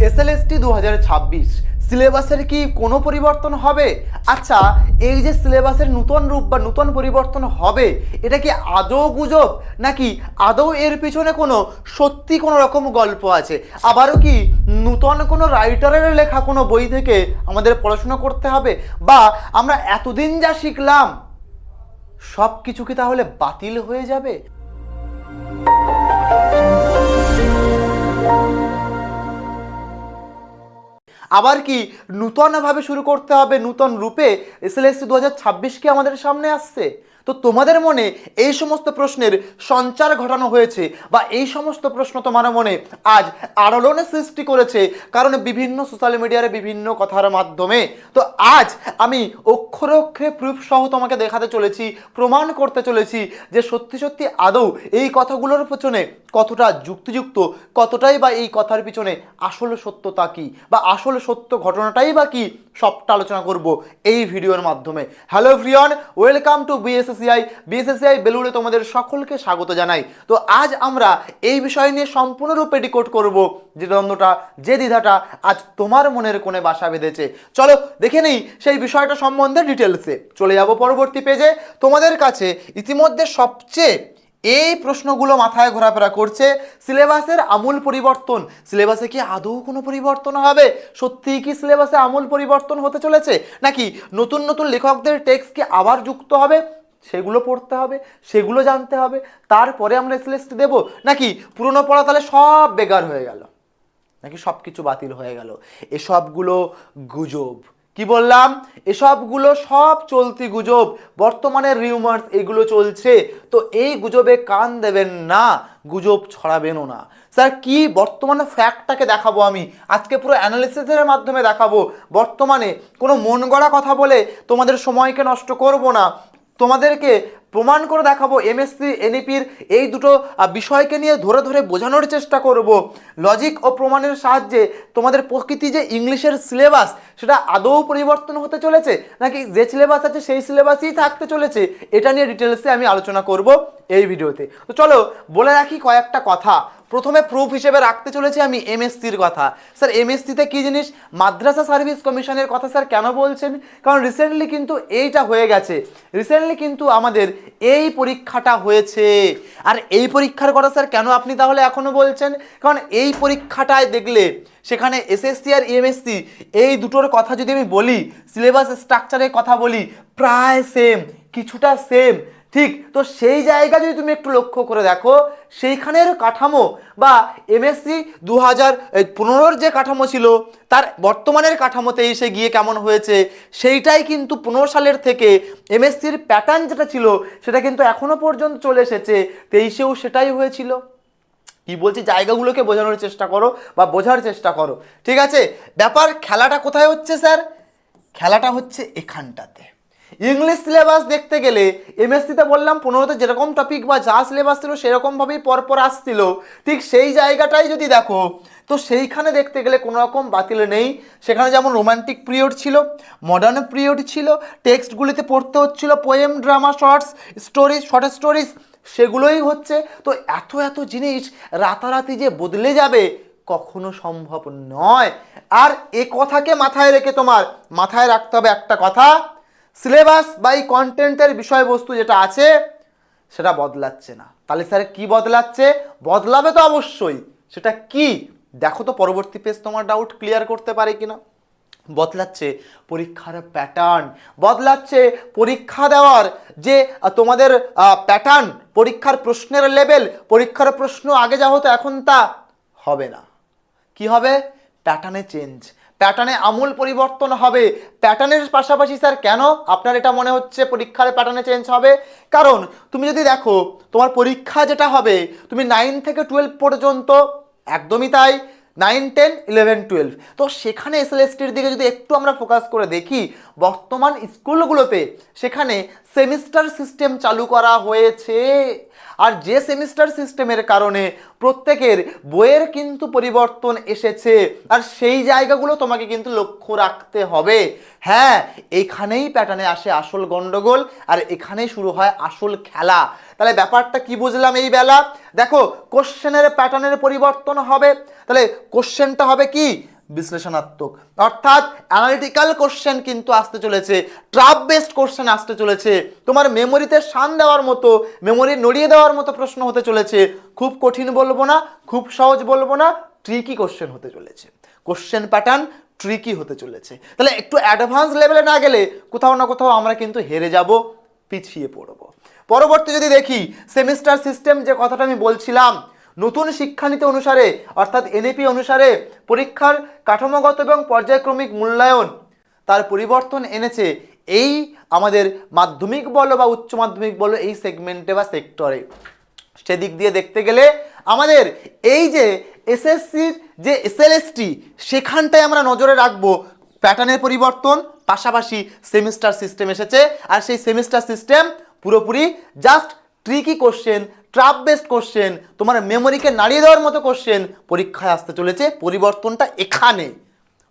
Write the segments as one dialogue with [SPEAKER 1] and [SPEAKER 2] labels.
[SPEAKER 1] SLST 2026 সিলেবাসের কি কোনো পরিবর্তন হবে? আচ্ছা, এই যে সিলেবাসের নতুন রূপ বা নতুন পরিবর্তন হবে, এটা কি আদৌ গুজব নাকি আদৌ এর পিছনে কোনো সত্যি কোনো রকম গল্প আছে? আবারও কি নতুন কোনো রাইটারের লেখা কোনো বই থেকে আমাদের পড়াশোনা করতে হবে? বা আমরা এতদিন যা শিখলাম সব কিছু কি তাহলে বাতিল হয়ে যাবে? আবার কি নূতনভাবে শুরু করতে হবে, নূতন রূপে এসএলএসটি 2026 কি আমাদের সামনে আসছে? তো তোমাদের মনে এই সমস্ত প্রশ্নের সঞ্চার ঘটানো হয়েছে বা এই সমস্ত প্রশ্ন তোমার মনে আজ আলোড়নের সৃষ্টি করেছে, কারণ বিভিন্ন সোশ্যাল মিডিয়ার বিভিন্ন কথার মাধ্যমে। তো আজ আমি অক্ষরে অক্ষরে প্রুফ সহ তোমাকে দেখাতে চলেছি, প্রমাণ করতে চলেছি যে সত্যি সত্যি আদৌ এই কথাগুলোর পেছনে কতটা যুক্তিযুক্ত, কতটাই বা এই কথার পিছনে আসল সত্যতা কী বা আসল সত্য ঘটনাটাই বা কী, সবটা আলোচনা করব এই ভিডিওর মাধ্যমে। Hello everyone, welcome to BSSCI বেলুড়ে তোমাদের সকলকে স্বাগত জানাই। তো আজ আমরা এই বিষয় নিয়ে সম্পূর্ণরূপে ডিকোড করব যে দ্বন্দ্বটা, যে দ্বিধাটা আজ তোমার মনের কোণে বাসা বেঁধেছে। চলো দেখে নেই সেই বিষয়টা সম্বন্ধে ডিটেলসে। চলে যাব পরবর্তী পেজে। তোমাদের কাছে ইতিমধ্যে সবচেয়ে এই প্রশ্নগুলো মাথায় ঘোরাফেরা করছে, সিলেবাসের আমূল পরিবর্তন। সিলেবাসে কি আদৌ কোনো পরিবর্তন হবে? সত্যিই কি সিলেবাসে আমূল পরিবর্তন হতে চলেছে, নাকি নতুন নতুন লেখকদের টেক্সট কি আবার যুক্ত হবে? সেগুলো পড়তে হবে, সেগুলো জানতে হবে, তারপরে আমরা এসএলএসটি দেবো, নাকি পুরনো পড়া তাহলে সব বেকার হয়ে গেল, নাকি সব কিছু বাতিল হয়ে গেল? এসবগুলো গুজব। কি বললাম? এসবগুলো সব চলতি গুজব, বর্তমানে রিউমার্স এগুলো চলছে। তো এই গুজবে কান দেবেন না, গুজব ছড়াবেনও না। স্যার কি বর্তমানে ফ্যাক্টটাকে দেখাবো, আমি আজকে পুরো অ্যানালিসিসের মাধ্যমে দেখাবো। বর্তমানে কোনো মন গড়া কথা বলে তোমাদের সময়কে নষ্ট করব না, তোমাদেরকে প্রমাণ করে দেখাবো। এমএসসি এনইপির এই দুটো বিষয়কে নিয়ে ধরে ধরে বোঝানোর চেষ্টা করব। লজিক ও প্রমাণের সাহায্যে তোমাদের প্রকৃতি যে ইংলিশের সিলেবাস, সেটা আদৌ পরিবর্তন হতে চলেছে নাকি যে সিলেবাস আছে সেই সিলেবাসই থাকতে চলেছে, এটা নিয়ে ডিটেলসে আমি আলোচনা করব এই ভিডিওতে। তো চলো বলে রাখি কয়েকটা কথা। প্রথমে প্রুফ হিসেবে রাখতে চলেছি আমি এমএসসির কথা। স্যার এমএসসিতে কী জিনিস? মাদ্রাসা সার্ভিস কমিশনের কথা স্যার কেন বলছেন? কারণ রিসেন্টলি কিন্তু এইটা হয়ে গেছে, রিসেন্টলি কিন্তু আমাদের এই পরীক্ষাটা হয়েছে। আর এই পরীক্ষার কথা স্যার কেন আপনি তাহলে এখনও বলছেন? কারণ এই পরীক্ষাটায় দেখলে সেখানে এসএসসি আর এমএসসি এই দুটোর কথা যদি আমি বলি, সিলেবাস স্ট্রাকচারের কথা বলি, প্রায় সেম, কিছুটা সেম, ঠিক। তো সেই জায়গা যদি তুমি একটু লক্ষ্য করে দেখো, সেইখানের কাঠামো বা এমএসসি 2015 যে কাঠামো ছিল তার বর্তমানের কাঠামোতে এসে গিয়ে কেমন হয়েছে, সেইটাই কিন্তু 15 সালের থেকে এমএসসির প্যাটার্ন যেটা ছিল সেটা কিন্তু এখনো পর্যন্ত চলে এসেছে। 23-এও সেটাই হয়েছিল। কি বলছি, জায়গাগুলোকে বোঝানোর চেষ্টা করো বা বোঝার চেষ্টা করো, ঠিক আছে? ব্যাপার খেলাটা কোথায় হচ্ছে স্যার? খেলাটা হচ্ছে এখানটাতে। ইংলিশ সিলেবাস দেখতে গেলে এমএসসিতে বললাম 15তে যেরকম টপিক বা যা সিলেবাস ছিল সেরকমভাবেই পরপর আসছিল, ঠিক সেই জায়গাটাই যদি দেখো তো সেইখানে দেখতে গেলে কোনো রকম বাতিল নেই। সেখানে যেমন রোমান্টিক পিরিয়ড ছিল, মডার্ন পিরিয়ড ছিল, টেক্সটগুলিতে পড়তে হচ্ছিল poem, drama, shorts stories, short stories, সেগুলোই হচ্ছে। তো এত এত জিনিস রাতারাতি যে বদলে যাবে কখনো সম্ভব নয়। আর এ কথাকে মাথায় রেখে তোমার মাথায় রাখতে হবে একটা কথা, সিলেবাস বা এই কন্টেন্টের বিষয়বস্তু যেটা আছে সেটা বদলাচ্ছে না। তাহলে স্যার কি বদলাচ্ছে? বদলাবে তো অবশ্যই, সেটা কি দেখো তো পরবর্তী পেজ, তোমার ডাউট ক্লিয়ার করতে পারে কিনা। বদলাচ্ছে পরীক্ষার প্যাটার্ন, বদলাচ্ছে পরীক্ষা দেওয়ার যে তোমাদের প্যাটার্ন, পরীক্ষার প্রশ্নের লেভেল, পরীক্ষার প্রশ্ন আগে যা হতো এখন তা হবে না। কি হবে? প্যাটার্নে চেঞ্জ, প্যাটার্নে আমূল পরিবর্তন হবে। প্যাটার্নের পাশাপাশি স্যার কেন আপনার এটা মনে হচ্ছে পরীক্ষার প্যাটার্নে চেঞ্জ হবে? কারণ তুমি যদি দেখো তোমার পরীক্ষা যেটা হবে, তুমি 9 থেকে 12 পর্যন্ত একদমই তাই, 9, 10, 11, 12, তো সেখানে এসএলএসটির দিকে যদি একটু আমরা ফোকাস করে দেখি, বর্তমান স্কুলগুলোতে সেখানে সেমিস্টার সিস্টেম চালু করা হয়েছে। আর যে সেমিস্টার সিস্টেমের কারণে প্রত্যেকের বইয়ের কিন্তু পরিবর্তন এসেছে, আর সেই জায়গাগুলো তোমাকে কিন্তু লক্ষ্য রাখতে হবে। হ্যাঁ, এইখানেই প্যাটার্নে আসে আসল গন্ডগোল, আর এখানেই শুরু হয় আসল খেলা। তাহলে ব্যাপারটা কি বুঝলাম এই বেলা? দেখো কোশ্চেনের প্যাটার্নের পরিবর্তন হবে, তাহলে কোশ্চেনটা হবে কি? বিশ্লেষণাত্মক, অর্থাৎ অ্যানালিটিক্যাল কোশ্চেন কিন্তু আসতে চলেছে, ট্রাপ বেসড কোশ্চেন আসতে চলেছে, তোমার মেমোরিতে শান দেওয়ার মতো, মেমোরি নড়িয়ে দেওয়ার মতো প্রশ্ন হতে চলেছে। খুব কঠিন বলবো না, খুব সহজ বলবো না, ট্রিকি কোশ্চেন হতে চলেছে, কোশ্চেন প্যাটার্ন ট্রিকি হতে চলেছে। তাহলে একটু অ্যাডভান্স লেভেলে না গেলে কোথাও না কোথাও আমরা কিন্তু হেরে যাব, পিছিয়ে পড়ব। পরবর্তী যদি দেখি সেমিস্টার সিস্টেম, যে কথাটা আমি বলছিলাম, নতুন শিক্ষানীতি অনুসারে অর্থাৎ এনইপি অনুসারে পরীক্ষার কাঠামোগত এবং পর্যায়ক্রমিক মূল্যায়ন তার পরিবর্তন এনেছে এই আমাদের মাধ্যমিক বলো বা উচ্চ মাধ্যমিক বলো এই সেগমেন্টে বা সেক্টরে। সেদিক দিয়ে দেখতে গেলে আমাদের এই যে এসএসসির যে এসএলএসটি, সেখানটায় আমরা নজরে রাখবো প্যাটার্নের পরিবর্তন, পাশাপাশি সেমিস্টার সিস্টেম এসেছে, আর সেই সেমিস্টার সিস্টেম পুরোপুরি just tricky question, trap based question, তোমার মেমোরিকে নাড়িয়ে দেওয়ার মতো কোশ্চেন পরীক্ষায় আসতে চলেছে। পরিবর্তনটা এখানে,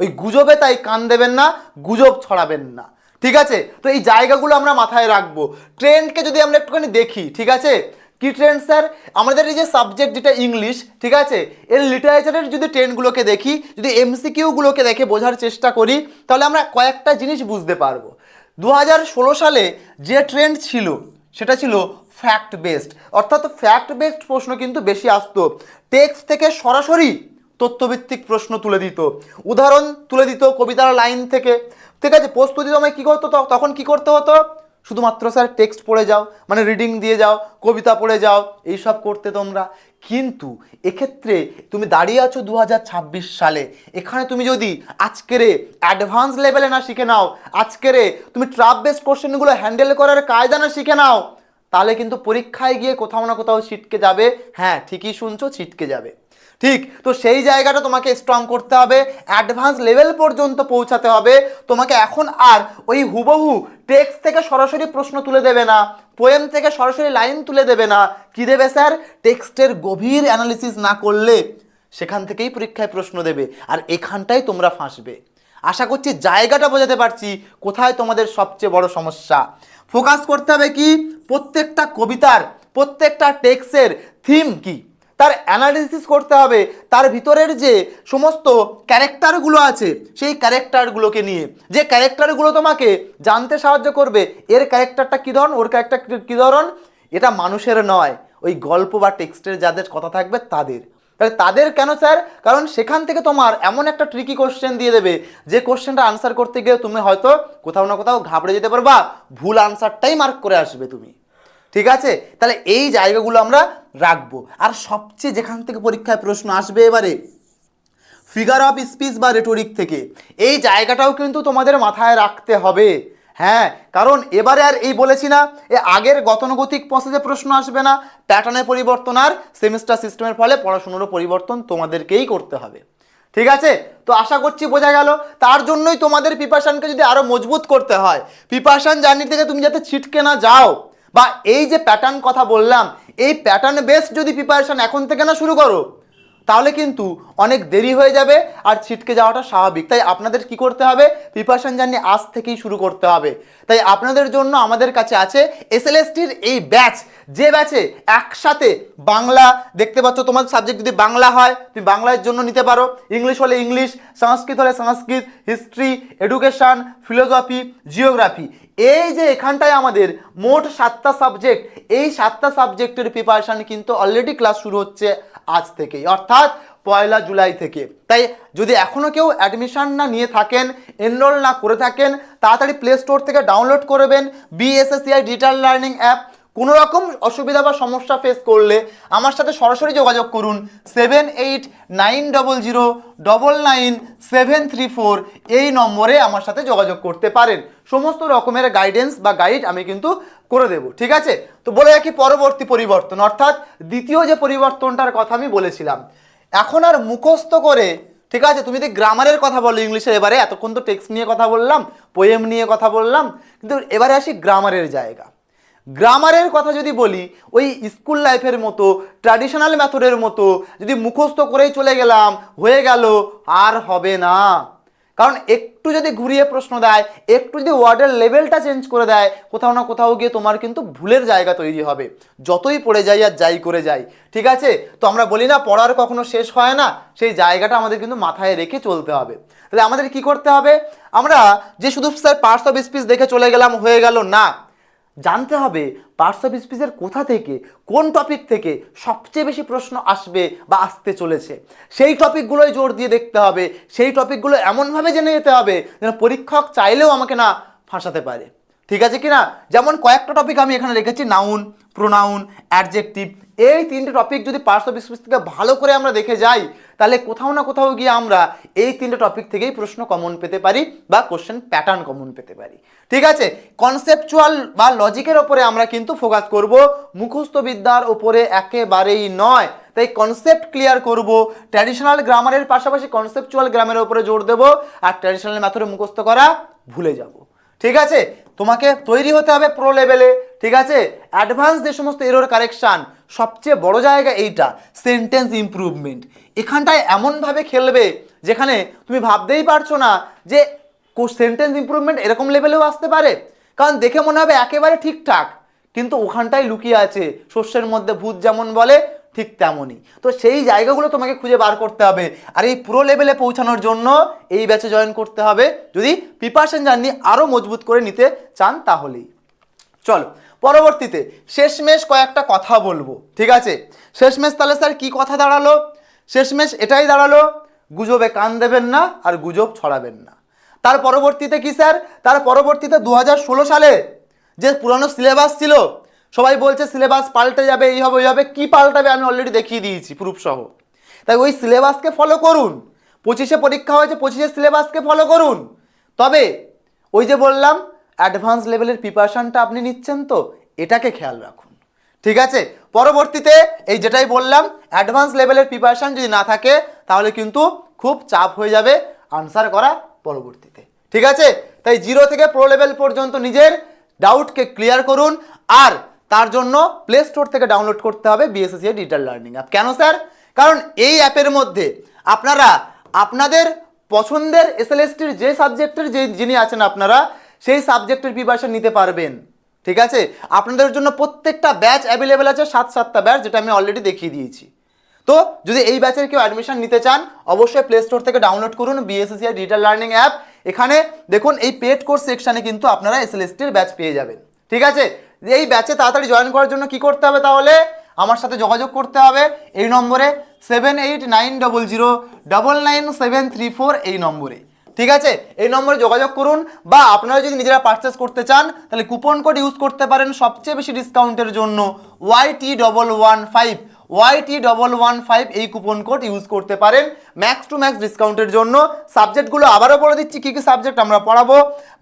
[SPEAKER 1] ওই গুজবে তাই কান দেবেন না, গুজব ছড়াবেন না, ঠিক আছে? তো এই জায়গাগুলো আমরা মাথায় রাখবো। ট্রেন্ডকে যদি আমরা একটুখানি দেখি, ঠিক আছে, কি ট্রেন্ড স্যার? আমাদের এই যে সাবজেক্ট যেটা ইংলিশ, ঠিক আছে, এর লিটারেচারের যদি ট্রেন্ডগুলোকে দেখি, যদি এমসিকিউগুলোকে দেখে বোঝার চেষ্টা করি, তাহলে আমরা কয়েকটা জিনিস বুঝতে পারবো। 2016 সালে যে ট্রেন্ড ছিল সেটা ছিল ফ্যাক্ট বেসড, অর্থাৎ ফ্যাক্ট বেসড প্রশ্ন কিন্তু বেশি আসতো, টেক্সট থেকে সরাসরি তথ্যভিত্তিক প্রশ্ন তুলে দিত, উদাহরণ তুলে দিত কবিতার লাইন থেকে, ঠিক আছে? প্রস্তুতি সময় কী করতো, তখন কি করতে হতো? শুধুমাত্র স্যার টেক্সট পড়ে যাও, মানে রিডিং দিয়ে যাও, কবিতা পড়ে যাও, এইসব করতে তোমরা। কিন্তু এক্ষেত্রে তুমি দাঁড়িয়ে আছো 2026 সালে, এখানে তুমি যদি আজকের অ্যাডভান্স লেভেলে না শিখে নাও, আজকের তুমি ট্রাপ বেসড কোশ্চেনগুলো হ্যান্ডেল করার কায়দা না শিখে নাও, তাহলে কিন্তু পরীক্ষায় গিয়ে কোথাও না কোথাও ছিটকে যাবে। হ্যাঁ, ঠিকই শুনছো, ছিটকে যাবে, ঠিক। তো সেই জায়গাটা তোমাকে স্ট্রং করতে হবে, অ্যাডভান্স লেভেল পর্যন্ত পৌঁছাতে হবে। তোমাকে এখন আর ওই হুবহু টেক্সট থেকে সরাসরি প্রশ্ন তুলে দেবে না, পোয়েম থেকে সরাসরি লাইন তুলে দেবে না। কি দেবে স্যার? টেক্সটের গভীর অ্যানালিসিস না করলে সেখান থেকেই পরীক্ষায় প্রশ্ন দেবে, আর এখানটাই তোমরা ফাঁসবে। আশা করছি জায়গাটা বোঝাতে পারছি কোথায় তোমাদের সবচেয়ে বড় সমস্যা। ফোকাস করতে হবে কি, প্রত্যেকটা কবিতার, প্রত্যেকটা টেক্সটের থিম কি, তার অ্যানালিসিস করতে হবে, তার ভিতরের যে সমস্ত ক্যারেক্টারগুলো আছে সেই ক্যারেক্টারগুলোকে নিয়ে, যে ক্যারেক্টারগুলো তোমাকে জানতে সাহায্য করবে এর ক্যারেক্টারটা কী ধরন, ওর ক্যারেক্টার কী ধরন, এটা মানুষের নয়, ওই গল্প বা টেক্সটের যাদের কথা থাকবে তাদের। তাহলে তাদের কেন স্যার? কারণ সেখান থেকে তোমার এমন একটা ট্রিকি কোশ্চেন দিয়ে দেবে যে কোশ্চেনটা আনসার করতে গিয়ে তুমি হয়তো কোথাও না কোথাও ঘাবড়ে যেতে পারবা, ভুল আনসারটাই মার্ক করে আসবে তুমি, ঠিক আছে? তাহলে এই জায়গাগুলো আমরা রাখবো। আর সবচেয়ে যেখান থেকে পরীক্ষায় প্রশ্ন আসবে এবারে ফিগার অফ স্পিচ বা রেটোরিক থেকে, এই জায়গাটাও কিন্তু তোমাদের মাথায় রাখতে হবে। হ্যাঁ, কারণ এবারে আর এই বলেছি না, আগের গতানুগতিক প্রসেসে প্রশ্ন আসবে না, প্যাটার্নের পরিবর্তন আর সেমিস্টার সিস্টেমের ফলে পড়াশুনোরও পরিবর্তন তোমাদেরকেই করতে হবে, ঠিক আছে? তো আশা করছি বোঝা গেল। তার জন্যই তোমাদের প্রিপারেশনকে যদি আরও মজবুত করতে হয়, প্রিপারেশন জার্নি থেকে তুমি যাতে ছিটকে না যাও, বা এই যে প্যাটার্ন কথা বললাম, এই প্যাটার্ন বেসড যদি প্রিপারেশন এখন থেকে না শুরু করো, তাহলে কিন্তু অনেক দেরি হয়ে যাবে আর ছিটকে যাওয়াটা স্বাভাবিক। তাই আপনাদের কি করতে হবে? প্রিপারেশন জার্নি আজ থেকেই শুরু করতে হবে। তাই আপনাদের জন্য আমাদের কাছে আছে এসএলএসটির এই ব্যাচ, যে ব্যাচে একসাথে বাংলা, দেখতে পাচ্ছ তোমার সাবজেক্ট যদি বাংলা হয় তুমি বাংলার জন্য নিতে পারো, ইংলিশ হলে ইংলিশ, সংস্কৃত হলে সংস্কৃত, হিস্ট্রি, এডুকেশন, ফিলোসফি, জিওগ্রাফি, এই যে এখানটায় আমাদের মোট 7টা সাবজেক্ট, এই 7টা সাবজেক্টের প্রিপারেশন কিন্তু অলরেডি ক্লাস শুরু হচ্ছে আজ থেকেই, অর্থাৎ 1 জুলাই থেকে। তাই যদি এখনও কেউ অ্যাডমিশন না নিয়ে থাকেন, এনরোল না করে থাকেন, তাড়াতাড়ি প্লে স্টোর থেকে ডাউনলোড করবেন বিএসএসসিআই ডিজিটাল লার্নিং অ্যাপ। কোনো রকম অসুবিধা বা সমস্যা ফেস করলে আমার সাথে সরাসরি যোগাযোগ করুন 7890099734, এই নম্বরে আমার সাথে যোগাযোগ করতে পারেন। সমস্ত রকমের গাইডেন্স বা গাইড আমি কিন্তু করে দেব, ঠিক আছে? তো বলে রাখি পরবর্তী পরিবর্তন, অর্থাৎ দ্বিতীয় যে পরিবর্তনটার কথা আমি বলেছিলাম, এখন আর মুখস্থ করে, ঠিক আছে, তুমি যদি গ্রামারের কথা বলো ইংলিশের, এবারে এতক্ষণ তো টেক্সট নিয়ে কথা বললাম, পোয়েম নিয়ে কথা বললাম, কিন্তু এবারে আসি গ্রামারের জায়গা। গ্রামারের কথা যদি বলি, ওই স্কুল লাইফের মতো ট্র্যাডিশনাল মেথডের মতো যদি মুখস্থ করেই চলে গেলাম, হয়ে গেল, আর হবে না। কারণ একটু যদি ঘুরিয়ে প্রশ্ন দেয়, একটু যদি ওয়ার্ডের লেভেলটা চেঞ্জ করে দেয়, কোথাও না কোথাও গিয়ে তোমার কিন্তু ভুলের জায়গা তৈরি হবে, যতই পড়ে যাই আর যাই করে যাই। ঠিক আছে, তো আমরা বলি না পড়ার কখনো শেষ হয় না, সেই জায়গাটা আমাদের কিন্তু মাথায় রেখে চলতে হবে। তাহলে আমাদের কি করতে হবে, আমরা যে শুধু স্যার পার্টস অফ স্পিচ দেখে চলে গেলাম হয়ে গেল না, জানতে হবে পার্টস অফ স্পিচের কোথা থেকে কোন টপিক থেকে সবচেয়ে বেশি প্রশ্ন আসবে বা আসতে চলেছে, সেই টপিকগুলোই জোর দিয়ে দেখতে হবে, সেই টপিকগুলো এমনভাবে জেনে যেতে হবে যেন পরীক্ষক চাইলেও আমাকে না ফাঁসাতে পারে। ঠিক আছে কি না? যেমন কয়েকটা টপিক আমি এখানে রেখেছি, নাউন, প্রোনাউন, অ্যাডজেক্টিভ, এই তিনটে টপিক যদি পার্টস অফ স্পিচ থেকে ভালো করে আমরা দেখে যাই, তাহলে কোথাও না কোথাও গিয়ে আমরা এই তিনটে টপিক থেকেই প্রশ্ন কমন পেতে পারি বা কোশ্চেন প্যাটার্ন কমন পেতে পারি। ঠিক আছে, কনসেপচুয়াল বা লজিকের ওপরে আমরা কিন্তু ফোকাস করব, মুখস্থ বিদ্যার ওপরে একেবারেই নয়। তাই কনসেপ্ট ক্লিয়ার করব, ট্র্যাডিশনাল গ্রামারের পাশাপাশি কনসেপচুয়াল গ্রামারের উপরে জোর দেব, আর ট্র্যাডিশনাল মেথডে মুখস্থ করা ভুলে যাব। ঠিক আছে, তোমাকে তৈরি হতে হবে প্রো লেভেলে। ঠিক আছে, অ্যাডভান্স যে সমস্ত এরর কারেকশান, সবচেয়ে বড় জায়গা এইটা সেন্টেন্স ইমপ্রুভমেন্ট, এখানটায় এমনভাবে খেলবে যেখানে তুমি ভাবতেই পারছো না যে সেন্টেন্স ইমপ্রুভমেন্ট এরকম লেভেলেও আসতে পারে। কারণ দেখে মনে হবে একেবারে ঠিকঠাক, কিন্তু ওখানটায় লুকিয়ে আছে শস্যের মধ্যে ভূত যেমন বলে ঠিক তেমনই। তো সেই জায়গাগুলো তোমাকে খুঁজে বার করতে হবে, আর এই পুরো লেভেলে পৌঁছানোর জন্য এই ব্যাচে জয়েন করতে হবে যদি প্রিপারেশন জার্নি আরও মজবুত করে নিতে চান তাহলেই। চলো পরবর্তীতে শেষমেশ কয়েকটা কথা বলবো। ঠিক আছে, শেষমেশ তাহলে স্যার কি কথা দাঁড়ালো? শেষমেশ এটাই দাঁড়ালো, গুজবে কান দেবেন না আর গুজব ছড়াবেন না। তার পরবর্তীতে কি স্যার? তার পরবর্তীতে 2016 সালে যে পুরানো সিলেবাস ছিল, সবাই বলছে সিলেবাস পাল্টে যাবে, এই হবে ওই হবে, কি পাল্টাবে আমি অলরেডি দেখিয়ে দিয়েছি প্রুফ সহ। তাই ওই সিলেবাসকে ফলো করুন, 25-এ পরীক্ষা হয়েছে, 25-এর সিলেবাসকে ফলো করুন। তবে ওই যে বললাম অ্যাডভান্স লেভেলের প্রিপারেশনটা আপনি নিচ্ছেন তো, এটাকে খেয়াল রাখুন। ঠিক আছে, পরবর্তীতে এই যেটাই বললাম, অ্যাডভান্স লেভেলের প্রিপারেশন যদি না থাকে তাহলে কিন্তু খুব চাপ হয়ে যাবে আনসার করা পরবর্তীতে। ঠিক আছে, তাই 0 থেকে প্রো লেভেল পর্যন্ত নিজের ডাউটকে ক্লিয়ার করুন, আর তার জন্য প্লে স্টোর থেকে ডাউনলোড করতে হবে বিএসএসসি ডিজিটাল লার্নিং অ্যাপ। কেন স্যার? কারণ এই অ্যাপের মধ্যে আপনারা আপনাদের পছন্দের এসএলএসটির যে সাবজেক্টের যিনি আছেন আপনারা সেই সাবজেক্টের প্রিপারেশন নিতে পারবেন। ঠিক আছে, আপনাদের জন্য প্রত্যেকটা ব্যাচ অ্যাভেলেবেল আছে, 7-7টা ব্যাচ, যেটা আমি অলরেডি দেখিয়ে দিয়েছি। তো যদি এই ব্যাচের কেউ অ্যাডমিশন নিতে চান অবশ্যই প্লে স্টোর থেকে ডাউনলোড করুন বিএসএসসি ডিজিটাল লার্নিং অ্যাপ। এখানে দেখুন এই পেড কোর্স সেকশানে কিন্তু আপনারা এসএলএসটির ব্যাচ পেয়ে যাবেন। ঠিক আছে, এই ব্যাচে তাড়াতাড়ি জয়েন করার জন্য কি করতে হবে তাহলে? আমার সাথে যোগাযোগ করতে হবে এই নম্বরে 7890099734 এই নম্বরে। ঠিক আছে, এই নম্বরে যোগাযোগ করুন, বা আপনারা যদি নিজেরা পারচেস করতে চান তাহলে কুপন কোড ইউজ করতে পারেন সবচেয়ে বেশি ডিসকাউন্টের জন্য YT115 এই কুপন কোড ইউজ করতে পারেন ম্যাক্স টু ম্যাক্স ডিসকাউন্টের জন্য। সাবজেক্টগুলো আবারও বলে দিচ্ছি কী কী সাবজেক্ট আমরা পড়াবো: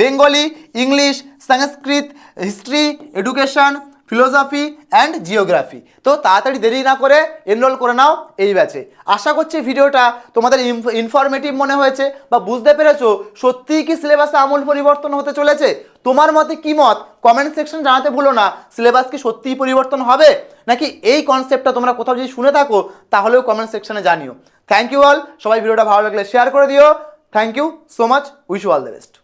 [SPEAKER 1] Bengali, English, Sanskrit, history, education, philosophy and geography. তো তাড়াতাড়ি দেরি না করে এনরোল করে নাও এই ব্যাচে। আশা করছি ভিডিওটা তোমাদের ইনফরমেটিভ মনে হয়েছে বা বুঝতে পেরেছো সত্যিই কি সিলেবাসে আমূল পরিবর্তন হতে চলেছে। তোমার মতে কি মত কমেন্ট সেকশন জানাতে ভুলো না। সিলেবাস কি সত্যিই পরিবর্তন হবে, নাকি এই কনসেপ্টটা তোমরা কোথাও যদি শুনে থাকো তাহলেও কমেন্ট সেকশনে জানিও। থ্যাংক ইউ অল, সবাই ভিডিওটা ভালো লাগলে শেয়ার করে দিও। Thank you so much, wish you all the best.